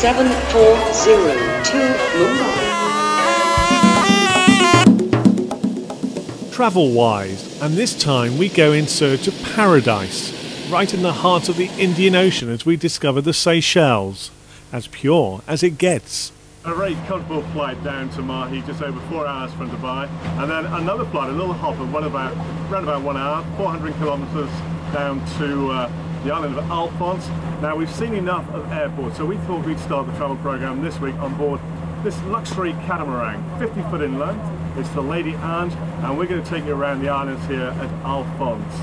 740 to Mumbai. TravelWise, and this time we go in search of paradise, right in the heart of the Indian Ocean as we discover the Seychelles, as pure as it gets. A very comfortable flight down to Mahe, just over 4 hours from Dubai, and then another flight, a little hop of around about 1 hour, 400 kilometers down to the island of Alphonse. Now we've seen enough of airports, so we thought we'd start the travel program this week on board this luxury catamaran, 50 foot in length. It's the Lady Ange, and we're going to take you around the islands here at Alphonse.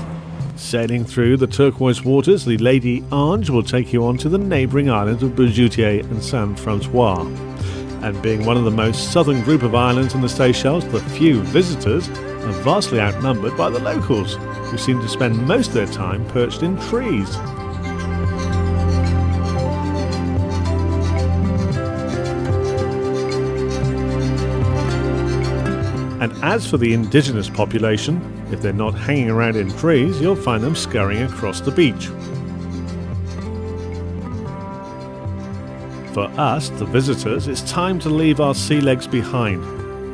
Sailing through the turquoise waters, the Lady Ange will take you on to the neighbouring islands of Berjoutier and Saint Francois. And being one of the most southern group of islands in the Seychelles, the few visitors are vastly outnumbered by the locals, who seem to spend most of their time perched in trees. And as for the indigenous population, if they're not hanging around in trees, you'll find them scurrying across the beach. For us, the visitors, it's time to leave our sea legs behind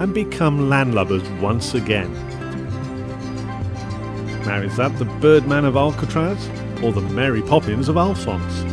and become landlubbers once again. Now, is that the Birdman of Alcatraz or the Mary Poppins of Alphonse?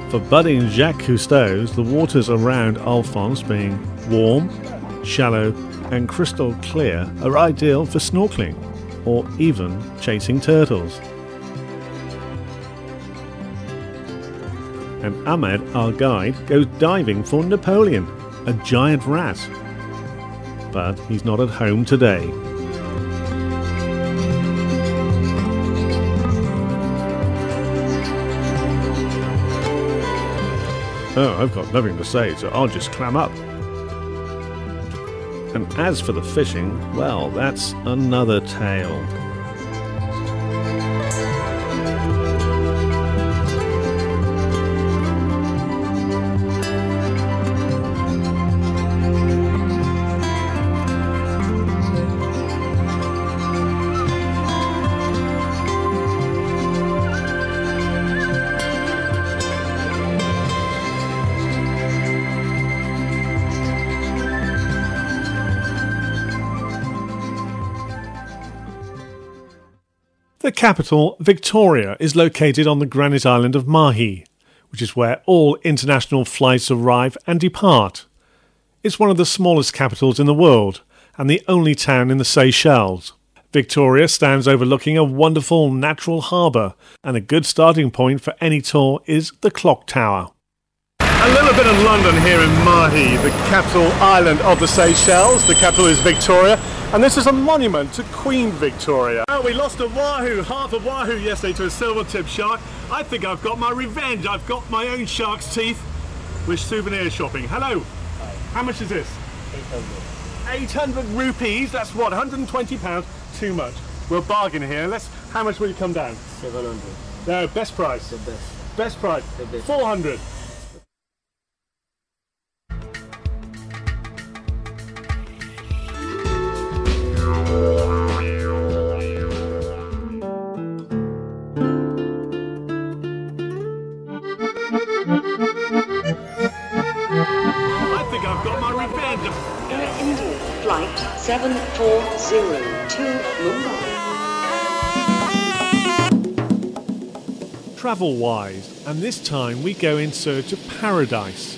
For budding Jacques Cousteaus, the waters around Alphonse, being warm, shallow and crystal clear, are ideal for snorkeling or even chasing turtles. And Ahmed, our guide, goes diving for Napoleon, a giant rat. But he's not at home today. Oh, I've got nothing to say, so I'll just clam up. And as for the fishing, well, that's another tale. The capital, Victoria, is located on the granite island of Mahe, which is where all international flights arrive and depart. It's one of the smallest capitals in the world and the only town in the Seychelles. Victoria stands overlooking a wonderful natural harbour, and a good starting point for any tour is the clock tower. A little bit of London here in Mahe, the capital island of the Seychelles. The capital is Victoria, and this is a monument to Queen Victoria. Well, we lost a wahoo, half a wahoo yesterday to a silver-tipped shark. I think I've got my revenge. I've got my own shark's teeth with souvenir shopping. Hello. Hi. How much is this? 800. 800 rupees. That's what, 120 pounds? Too much. We'll bargain here. How much will you come down? 700. No, best price. The best. Best price. The best. 400. I've got my revenge. Air India flight 740 to Mumbai. TravelWise, and this time we go in search of paradise.